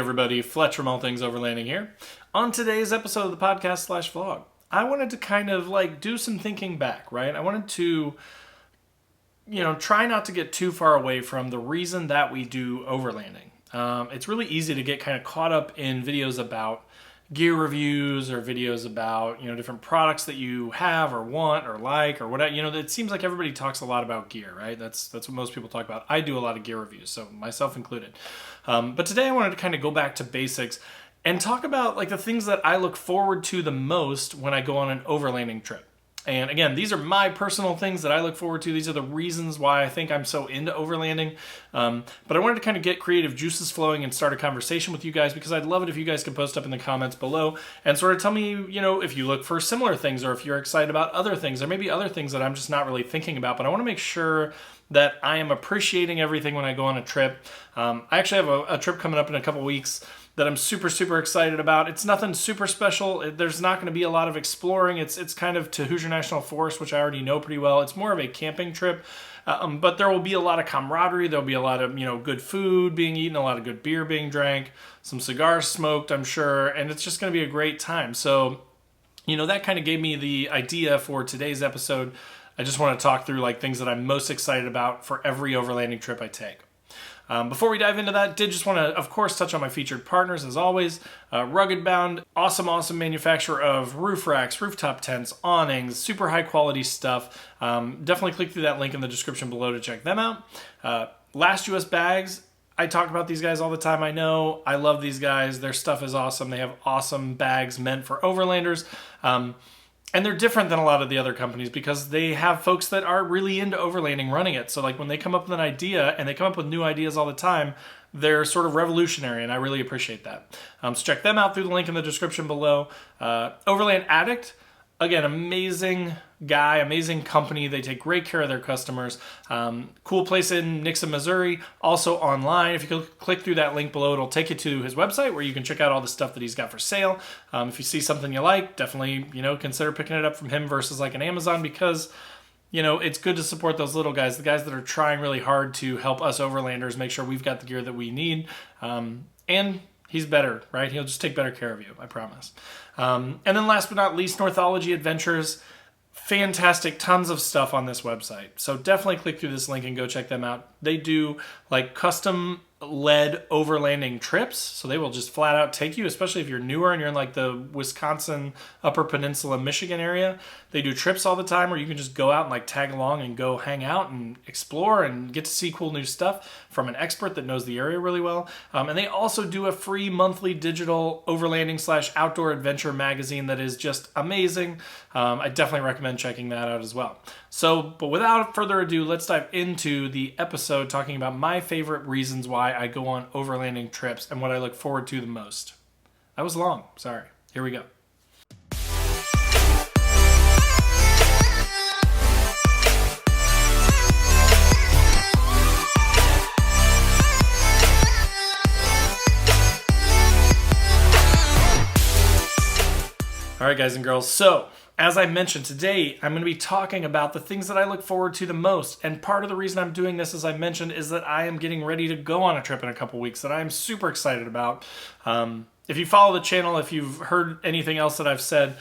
everybody, Fletch from All Things Overlanding here. On today's episode of the podcast / vlog, I wanted to kind of do some thinking back, right? I wanted to, try not to get too far away from the reason that we do overlanding. It's really easy to get kind of caught up in videos about gear reviews or videos about, different products that you have or want or like or whatever. It seems like everybody talks a lot about gear, right? That's what most people talk about. I do a lot of gear reviews, so myself included. But today I wanted to kind of go back to basics and talk about the things that I look forward to the most when I go on an overlanding trip. And again, these are my personal things that I look forward to. These are the reasons why I think I'm so into overlanding. But I wanted to kind of get creative juices flowing and start a conversation with you guys, because I'd love it if you guys could post up in the comments below and sort of tell me, if you look for similar things or if you're excited about other things. There may be other things that I'm just not really thinking about, but I want to make sure that I am appreciating everything when I go on a trip. I actually have a trip coming up in a couple weeks that I'm super, super excited about. It's nothing super special. There's not going to be a lot of exploring. It's kind of to Hoosier National Forest, which I already know pretty well. It's more of a camping trip, but there will be a lot of camaraderie. There'll be a lot of, good food being eaten, a lot of good beer being drank, some cigars smoked, I'm sure, and it's just going to be a great time. So, that kind of gave me the idea for today's episode. I just want to talk through things that I'm most excited about for every overlanding trip I take. Before we dive into that, did just want to, of course, touch on my featured partners, as always. Rugged Bound, awesome manufacturer of roof racks, rooftop tents, awnings, super high quality stuff. Definitely click through that link in the description below to check them out. Last US Bags, I talk about these guys all the time. I know, I love these guys. Their stuff is awesome. They have awesome bags meant for overlanders. And they're different than a lot of the other companies because they have folks that are really into overlanding running it. So when they come up with an idea, and they come up with new ideas all the time, they're sort of revolutionary, and I really appreciate that. So check them out through the link in the description below. Overland Addict, again, amazing guy, amazing company. They take great care of their customers. Cool place in Nixa, Missouri. Also online. If you click through that link below, it'll take you to his website where you can check out all the stuff that he's got for sale. If you see something you like, definitely, consider picking it up from him versus an Amazon, because it's good to support those little guys, the guys that are trying really hard to help us overlanders make sure we've got the gear that we need. And he's better, right? He'll just take better care of you, I promise. And then last but not least, Northology Adventures. Fantastic, tons of stuff on this website. So definitely click through this link and go check them out. They do custom led overlanding trips. So they will just flat out take you, especially if you're newer and you're in the Wisconsin, Upper Peninsula, Michigan area. They do trips all the time where you can just go out and tag along and go hang out and explore and get to see cool new stuff from an expert that knows the area really well. And they also do a free monthly digital overlanding / outdoor adventure magazine that is just amazing. I definitely recommend checking that out as well. So, but without further ado, let's dive into the episode talking about my favorite reasons why I go on overlanding trips and what I look forward to the most. That was long, sorry. Here we go. All right, guys and girls, so as I mentioned today, I'm going to be talking about the things that I look forward to the most. And part of the reason I'm doing this, as I mentioned, is that I am getting ready to go on a trip in a couple weeks that I'm super excited about. If you follow the channel, if you've heard anything else that I've said,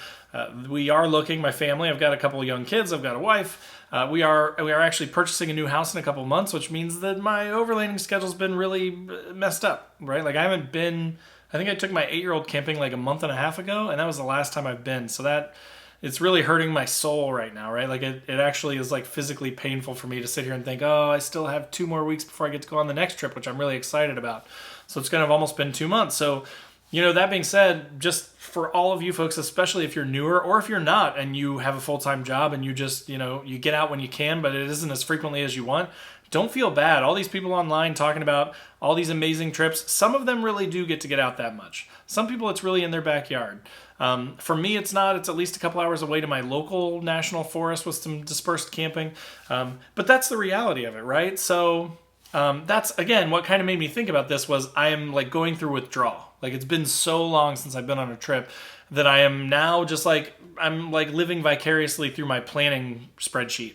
we are looking, my family, I've got a couple of young kids, I've got a wife. We are actually purchasing a new house in a couple months, which means that my overlanding schedule's been really messed up, right? I think I took my 8-year-old camping a month and a half ago, and that was the last time I've been. So it's really hurting my soul right now, right? It actually is physically painful for me to sit here and think, oh, I still have 2 more weeks before I get to go on the next trip, which I'm really excited about. So it's kind of almost been 2 months. So, that being said, just for all of you folks, especially if you're newer or if you're not and you have a full-time job and you just, you get out when you can, but it isn't as frequently as you want, don't feel bad. All these people online talking about all these amazing trips, some of them really do get to get out that much. Some people, it's really in their backyard. For me, it's not. It's at least a couple hours away to my local national forest with some dispersed camping. But that's the reality of it, right? So that's, again, what kind of made me think about this was I am going through withdrawal. It's been so long since I've been on a trip that I am now just I'm living vicariously through my planning spreadsheet.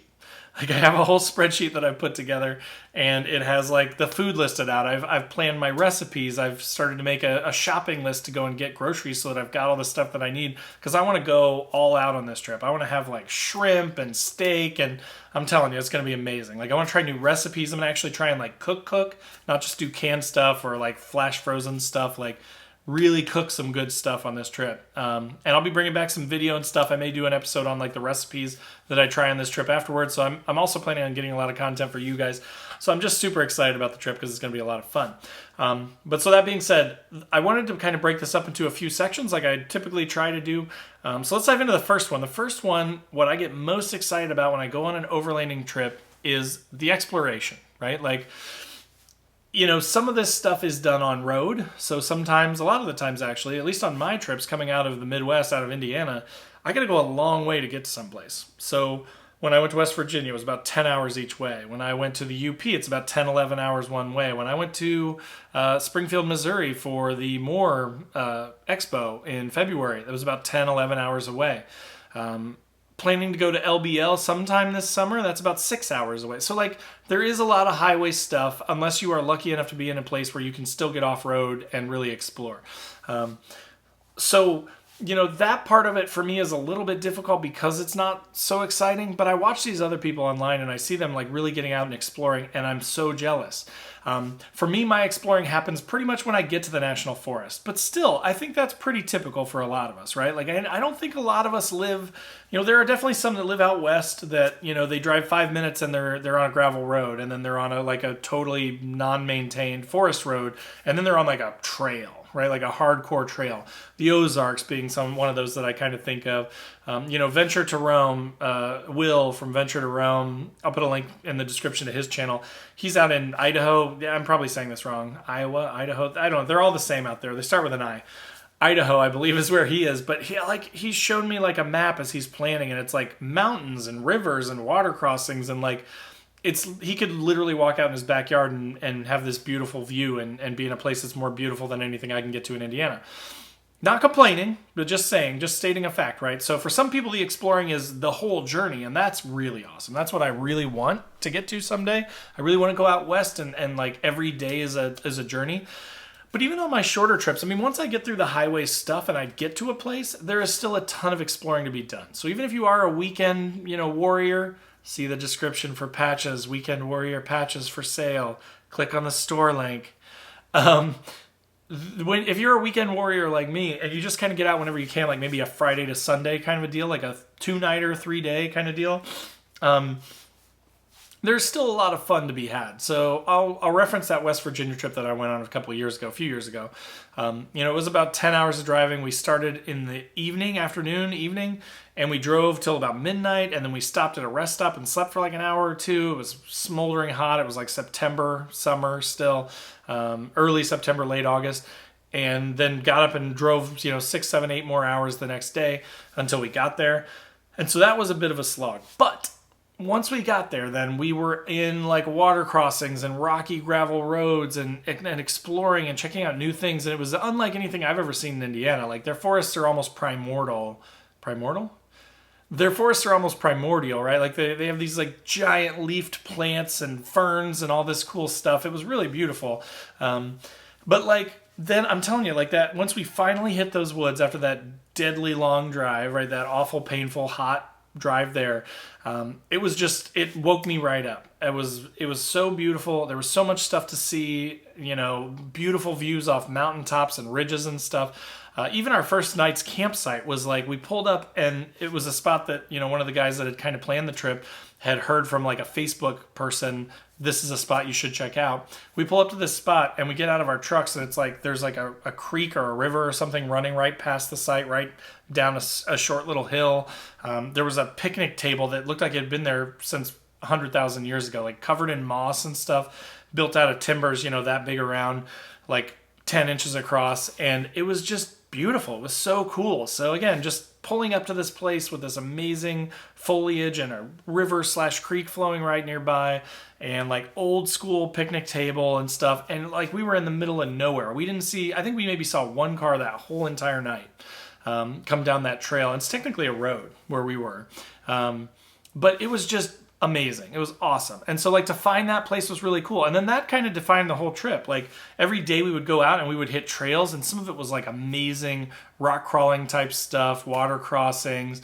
Like I have a whole spreadsheet that I've put together, and it has like the food listed out. I've planned my recipes. I've started to make a shopping list to go and get groceries so that I've got all the stuff that I need, because I want to go all out on this trip. I want to have like shrimp and steak, and I'm telling you, it's going to be amazing. Like I want to try new recipes. I'm going to actually try and like cook, not just do canned stuff or like flash frozen stuff. Like really cook some good stuff on this trip. And I'll be bringing back some video and stuff. I may do an episode on like the recipes that I try on this trip afterwards. So I'm also planning on getting a lot of content for you guys. So I'm just super excited about the trip because it's going to be a lot of fun. But so that being said, I wanted to kind of break this up into a few sections like I typically try to do. So let's dive into the first one. The first one, what I get most excited about when I go on an overlanding trip is the exploration, right? Like, you know, some of this stuff is done on road. So sometimes, a lot of the times actually, at least on my trips coming out of the Midwest, out of Indiana, I got to go a long way to get to someplace. So when I went to West Virginia, it was about 10 hours each way. When I went to the UP, it's about 10, 11 hours one way. When I went to Springfield, Missouri for the Moore Expo in February, that was about 10, 11 hours away. Planning to go to LBL sometime this summer, that's about 6 hours away. So like there is a lot of highway stuff unless you are lucky enough to be in a place where you can still get off road and really explore. So, you know, that part of it for me is a little bit difficult because it's not so exciting, but I watch these other people online and I see them like really getting out and exploring, and I'm so jealous. For me, my exploring happens pretty much when I get to the national forest, but still, I think that's pretty typical for a lot of us, right? Like, I don't think a lot of us live, you know, there are definitely some that live out west that, you know, they drive 5 minutes and they're on a gravel road, and then they're on a totally non-maintained forest road, and then they're on like a trail. Right, like a hardcore trail. The Ozarks being one of those that I kind of think of. You know, Venture to Rome, Will from Venture to Rome. I'll put a link in the description to his channel. He's out in Idaho. Yeah, I'm probably saying this wrong. Iowa, Idaho. I don't know. They're all the same out there. They start with an I. Idaho, I believe, is where he is. But he's shown me like a map as he's planning, and it's like mountains and rivers and water crossings and like. He could literally walk out in his backyard and have this beautiful view and be in a place that's more beautiful than anything I can get to in Indiana. Not complaining, but just stating a fact, right? So for some people, the exploring is the whole journey, and that's really awesome. That's what I really want to get to someday. I really want to go out west and like every day is a journey. But even on my shorter trips, I mean, once I get through the highway stuff and I get to a place, there is still a ton of exploring to be done. So even if you are a weekend, you know, warrior, see the description for patches, Weekend Warrior patches for sale. Click on the store link. If you're a weekend warrior like me and you just kind of get out whenever you can, like maybe a Friday to Sunday kind of a deal, like a 2-nighter, 3-day kind of deal, there's still a lot of fun to be had. So I'll reference that West Virginia trip that I went on a few years ago. You know, it was about 10 hours of driving. We started in the evening, and we drove till about midnight, and then we stopped at a rest stop and slept for like an hour or two. It was smoldering hot. It was like September, summer still, early September, late August. And then got up and drove, 6, 7, 8 more hours the next day until we got there. And so that was a bit of a slog. But once we got there, then we were in like water crossings and rocky gravel roads and exploring and checking out new things. And it was unlike anything I've ever seen in Indiana. Like their forests are almost primordial. Their forests are almost primordial, right? Like they have these like giant leafed plants and ferns and all this cool stuff. It was really beautiful. But like, then I'm telling you, like that, once we finally hit those woods after that deadly long drive, right? That awful, painful, hot drive there. It woke me right up. It was so beautiful. There was so much stuff to see, beautiful views off mountaintops and ridges and stuff. Even our first night's campsite was like, we pulled up and it was a spot that, one of the guys that had kind of planned the trip had heard from like a Facebook person, this is a spot you should check out. We pull up to this spot and we get out of our trucks and it's like, there's like a creek or a river or something running right past the site, right down a short little hill. There was a picnic table that looked like it had been there since 100,000 years ago, like covered in moss and stuff, built out of timbers, that big around, like 10 inches across. And it was just beautiful. It was so cool. So again, just pulling up to this place with this amazing foliage and a river/creek flowing right nearby and like old school picnic table and stuff. And like we were in the middle of nowhere. I think we maybe saw one car that whole entire night come down that trail. And it's technically a road where we were. But it was just amazing. It was awesome. And so like to find that place was really cool. And then that kind of defined the whole trip. Like every day we would go out and we would hit trails, and some of it was like amazing rock crawling type stuff, water crossings,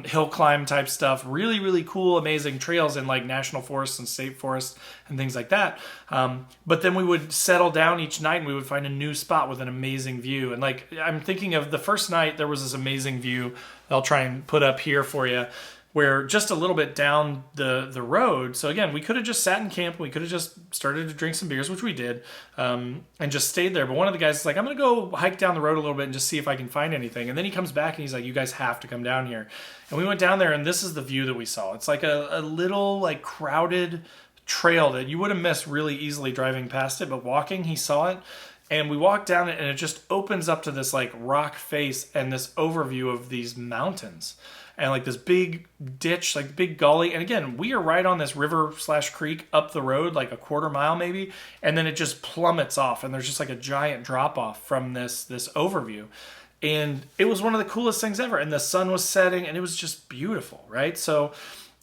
hill climb type stuff, really, really cool, amazing trails in like national forests and state forests and things like that. But then we would settle down each night and we would find a new spot with an amazing view. And like, I'm thinking of the first night, there was this amazing view I'll try and put up here for you, where just a little bit down the road. So again, we could have just sat in camp. We could have just started to drink some beers, which we did, and just stayed there. But one of the guys is like, I'm going to go hike down the road a little bit and just see if I can find anything. And then he comes back and he's like, you guys have to come down here. And we went down there, and this is the view that we saw. It's like a little like crowded trail that you would have missed really easily driving past it. But walking, he saw it. And we walked down it, and it just opens up to this like rock face and this overview of these mountains. And like this big ditch, like big gully. And again, we are right on this river/creek up the road, like a quarter mile maybe. And then it just plummets off, and there's just like a giant drop off from this overview. And it was one of the coolest things ever. And the sun was setting, and it was just beautiful, right? So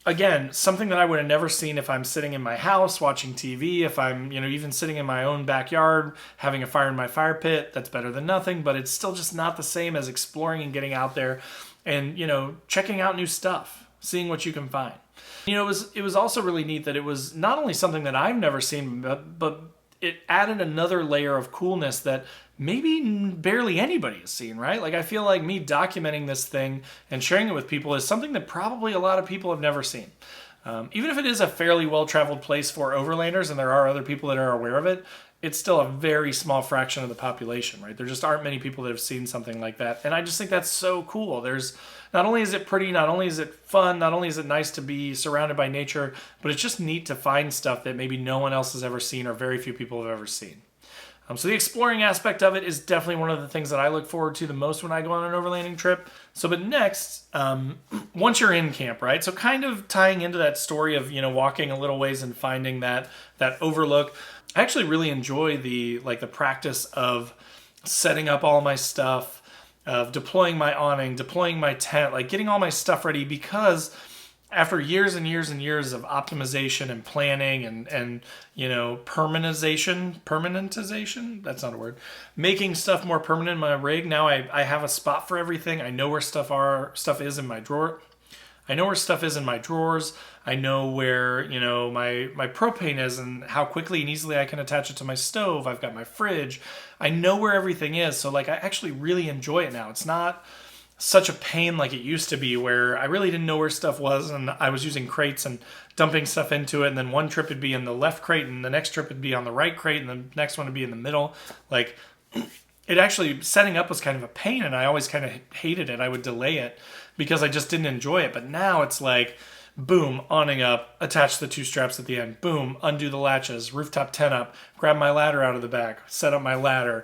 again, something that I would have never seen if I'm sitting in my house watching TV, if I'm, even sitting in my own backyard, having a fire in my fire pit. That's better than nothing, but it's still just not the same as exploring and getting out there and, checking out new stuff, seeing what you can find. It was also really neat that it was not only something that I've never seen, but it added another layer of coolness that maybe barely anybody has seen, right? Like I feel like me documenting this thing and sharing it with people is something that probably a lot of people have never seen. Even if it is a fairly well-traveled place for overlanders and there are other people that are aware of it, it's still a very small fraction of the population, right? There just aren't many people that have seen something like that. And I just think that's so cool. There's, not only is it pretty, not only is it fun, not only is it nice to be surrounded by nature, but it's just neat to find stuff that maybe no one else has ever seen or very few people have ever seen. So the exploring aspect of it is definitely one of the things that I look forward to the most when I go on an overlanding trip. So, but next, once you're in camp, right? So kind of tying into that story of, walking a little ways and finding that overlook. I actually really enjoy the practice of setting up all my stuff, of deploying my awning, deploying my tent, like getting all my stuff ready, because after years and years and years of optimization and planning and permanentization, that's not a word, making stuff more permanent in my rig, now I have a spot for everything. I know where stuff is in my drawer. I know where stuff is in my drawers. I know where, my propane is and how quickly and easily I can attach it to my stove. I've got my fridge. I know where everything is. So like I actually really enjoy it now. It's not such a pain like it used to be, where I really didn't know where stuff was and I was using crates and dumping stuff into it, and then one trip would be in the left crate and the next trip would be on the right crate and the next one would be in the middle. Like it actually, setting up was kind of a pain, and I always kind of hated it. I would delay it because I just didn't enjoy it. But now it's like, boom, awning up, attach the two straps at the end, boom, undo the latches, rooftop tent up, grab my ladder out of the back, set up my ladder,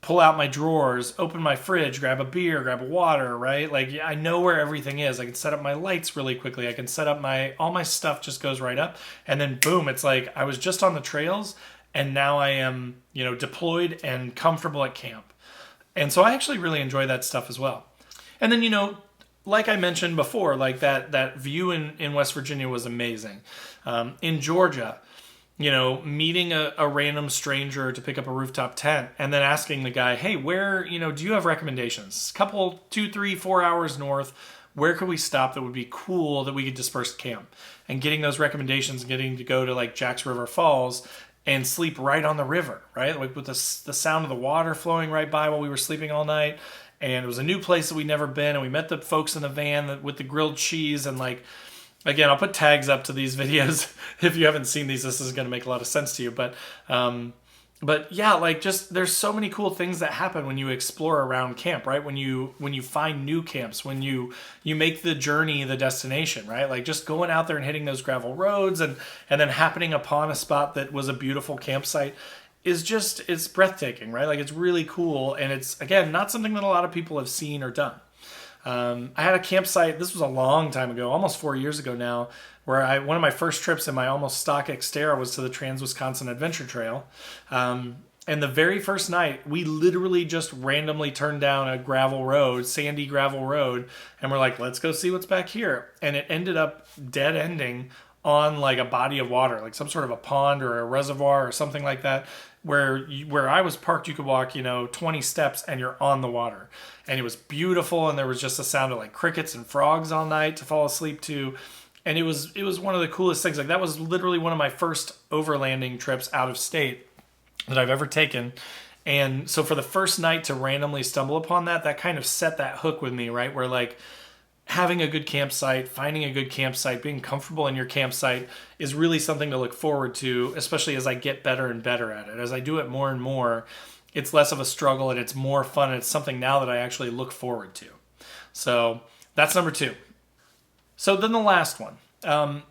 pull out my drawers, open my fridge, grab a beer, grab a water, right? Like I know where everything is. I can set up my lights really quickly. I can set up all my stuff just goes right up. And then boom, it's like I was just on the trails and now I am, deployed and comfortable at camp. And so I actually really enjoy that stuff as well. And then, like I mentioned before, like that view in West Virginia was amazing. In Georgia, meeting a random stranger to pick up a rooftop tent and then asking the guy, hey, where, do you have recommendations? Couple, 2, 3, 4 hours north, where could we stop that would be cool that we could disperse camp? And getting those recommendations, getting to go to like Jack's River Falls and sleep right on the river, right? Like with the sound of the water flowing right by while we were sleeping all night. And it was a new place that we'd never been. And we met the folks in the van with the grilled cheese. And like, again, I'll put tags up to these videos. If you haven't seen these, this is going to make a lot of sense to you. But yeah, like just there's so many cool things that happen when you explore around camp, right? When you find new camps, when you make the journey the destination, right? Like just going out there and hitting those gravel roads and then happening upon a spot that was a beautiful campsite is just, it's breathtaking, right? Like it's really cool. And it's, again, not something that a lot of people have seen or done. I had a campsite, this was a long time ago, almost 4 years ago now, where one of my first trips in my almost stock Xterra was to the Trans-Wisconsin Adventure Trail. And the very first night, we literally just randomly turned down a gravel road, sandy gravel road, and we're like, let's go see what's back here. And it ended up dead ending on like a body of water, like some sort of a pond or a reservoir or something like that, where I was parked, you could walk, 20 steps and you're on the water. And it was beautiful, and there was just a sound of like crickets and frogs all night to fall asleep to. And it was one of the coolest things. Like, that was literally one of my first overlanding trips out of state that I've ever taken. And so for the first night to randomly stumble upon that kind of set that hook with me, right? Where like having a good campsite, finding a good campsite, being comfortable in your campsite is really something to look forward to, especially as I get better and better at it. As I do it more and more, it's less of a struggle and it's more fun. And it's something now that I actually look forward to. So that's number 2. So then the last one.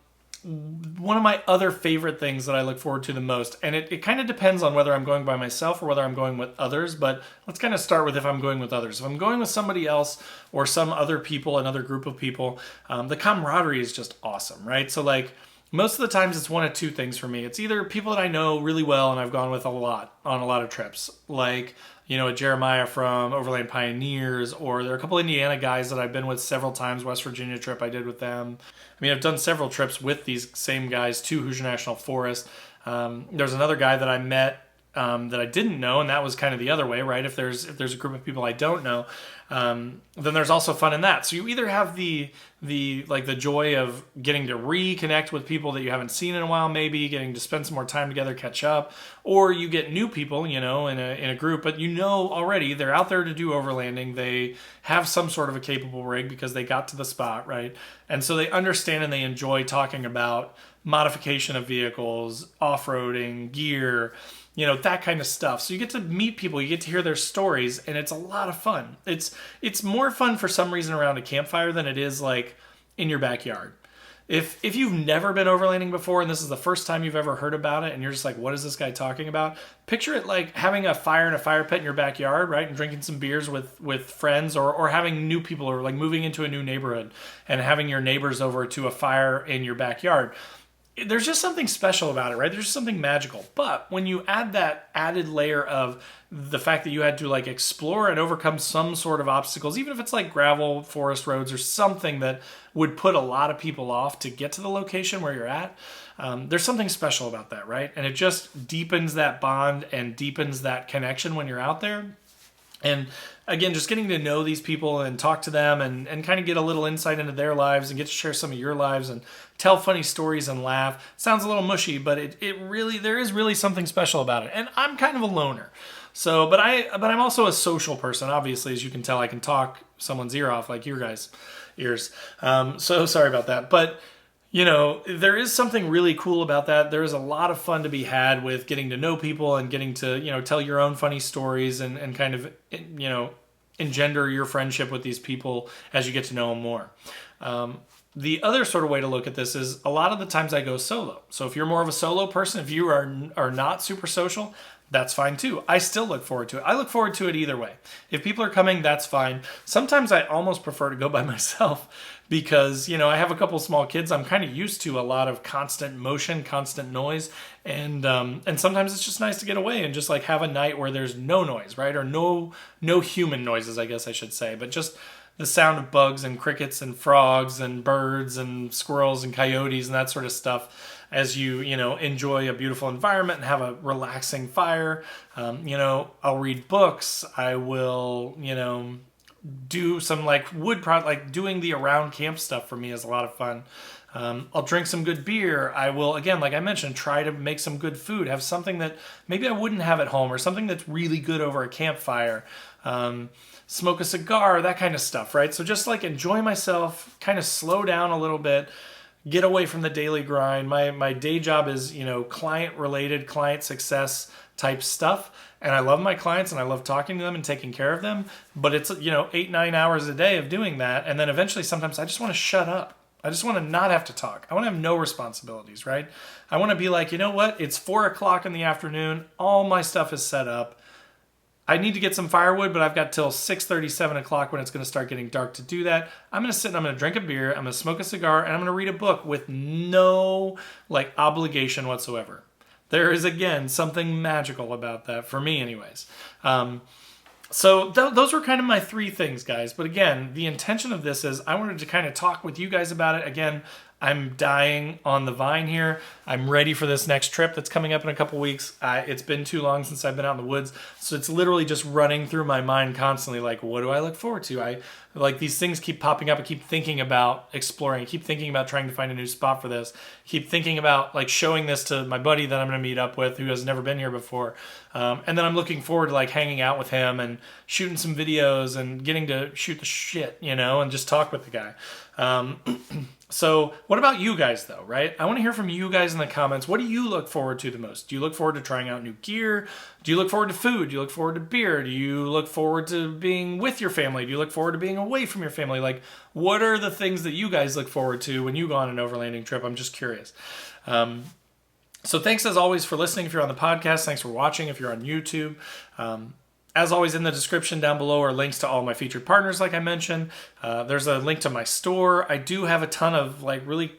One of my other favorite things that I look forward to the most, and it kind of depends on whether I'm going by myself or whether I'm going with others, but let's kind of start with if I'm going with others. If I'm going with somebody else or some other people, another group of people, the camaraderie is just awesome, right? So like most of the times it's one of two things for me. It's either people that I know really well and I've gone with a lot on a lot of trips, like a Jeremiah from Overland Pioneers, or there are a couple Indiana guys that I've been with several times. West Virginia trip I did with them. I mean, I've done several trips with these same guys to Hoosier National Forest. There's another guy that I met that I didn't know, and that was kind of the other way, right? If there's a group of people I don't know, then there's also fun in that. So you either have the joy of getting to reconnect with people that you haven't seen in a while, maybe getting to spend some more time together, catch up, or you get new people, in a group, but already they're out there to do overlanding. They have some sort of a capable rig because they got to the spot, right? And so they understand and they enjoy talking about modification of vehicles, off-roading, gear, that kind of stuff. So you get to meet people, you get to hear their stories, and it's a lot of fun. It's more fun for some reason around a campfire than it is like in your backyard. If you've never been overlanding before and this is the first time you've ever heard about it and you're just like, what is this guy talking about? Picture it like having a fire in a fire pit in your backyard, right? And drinking some beers with friends, or having new people, or like moving into a new neighborhood and having your neighbors over to a fire in your backyard. There's just something special about it, right? There's just something magical. But when you add that added layer of the fact that you had to like explore and overcome some sort of obstacles, even if it's like gravel, forest roads, or something that would put a lot of people off to get to the location where you're at, there's something special about that, right? And it just deepens that bond and deepens that connection when you're out there. And again, just getting to know these people and talk to them and kind of get a little insight into their lives and get to share some of your lives and tell funny stories and laugh. Sounds a little mushy, but there is really something special about it. And I'm kind of a loner. So, but I'm also a social person. Obviously, as you can tell, I can talk someone's ear off like your guys' ears. So sorry about that. But there is something really cool about that. There is a lot of fun to be had with getting to know people and getting to, tell your own funny stories and kind of, engender your friendship with these people as you get to know them more. The other sort of way to look at this is a lot of the times I go solo. So if you're more of a solo person, if you are not super social, that's fine too. I still look forward to it. I look forward to it either way. If people are coming, that's fine. Sometimes I almost prefer to go by myself because, I have a couple small kids. I'm kind of used to a lot of constant motion, constant noise. And sometimes it's just nice to get away and just like have a night where there's no noise, right? Or no human noises, I guess I should say, but just the sound of bugs and crickets and frogs and birds and squirrels and coyotes and that sort of stuff as you enjoy a beautiful environment and have a relaxing fire. I'll read books. I will, do some like wood product, like doing the around camp stuff for me is a lot of fun. I'll drink some good beer. I will, again, like I mentioned, try to make some good food, have something that maybe I wouldn't have at home or something that's really good over a campfire. Smoke a cigar, that kind of stuff, right? So just like enjoy myself, kind of slow down a little bit, get away from the daily grind. My day job is, client related, client success type stuff. And I love my clients and I love talking to them and taking care of them. But it's, 8-9 hours a day of doing that. And then eventually sometimes I just want to shut up. I just want to not have to talk. I want to have no responsibilities, right? I want to be like, you know what? It's 4:00 in the afternoon. All my stuff is set up. I need to get some firewood, but I've got till 6:30, 7 o'clock when it's going to start getting dark to do that. I'm going to sit and I'm going to drink a beer. I'm going to smoke a cigar and I'm going to read a book with no obligation whatsoever. There is, again, something magical about that for me anyways. So those were kind of my 3 things, guys. But again, the intention of this is I wanted to kind of talk with you guys about it. Again, I'm dying on the vine here. I'm ready for this next trip that's coming up in a couple weeks. It's been too long since I've been out in the woods, so it's literally just running through my mind constantly. Like, what do I look forward to? I like these things keep popping up. I keep thinking about exploring. I keep thinking about trying to find a new spot for this. Keep thinking about like showing this to my buddy that I'm going to meet up with who has never been here before. And then I'm looking forward to like hanging out with him and shooting some videos and getting to shoot the shit, and just talk with the guy. So what about you guys though, right? I want to hear from you guys in the comments. What do you look forward to the most? Do you look forward to trying out new gear? Do you look forward to food? Do you look forward to beer? Do you look forward to being with your family? Do you look forward to being away from your family? Like, what are the things that you guys look forward to when you go on an overlanding trip? I'm just curious. So thanks as always for listening if you're on the podcast. Thanks for watching if you're on YouTube. As always, in the description down below are links to all my featured partners, like I mentioned. There's a link to my store. I do have a ton of really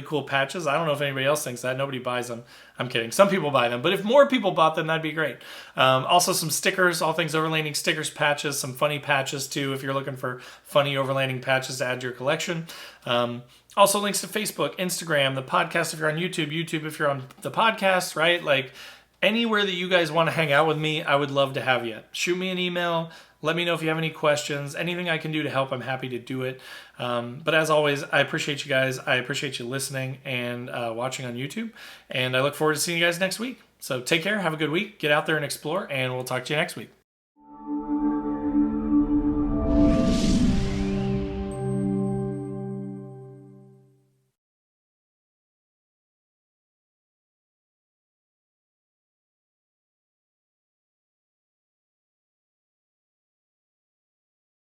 cool patches. I don't know if anybody else thinks that. Nobody buys them. I'm kidding. Some people buy them, but if more people bought them, that'd be great. Also some stickers, all things overlanding stickers, patches, some funny patches too, if you're looking for funny overlanding patches to add to your collection. Also links to Facebook, Instagram, the podcast if you're on YouTube, YouTube if you're on the podcast, right? Like, anywhere that you guys want to hang out with me, I would love to have you. Shoot me an email. Let me know if you have any questions. Anything I can do to help, I'm happy to do it. But as always, I appreciate you guys. I appreciate you listening and watching on YouTube. And I look forward to seeing you guys next week. So take care. Have a good week. Get out there and explore. And we'll talk to you next week.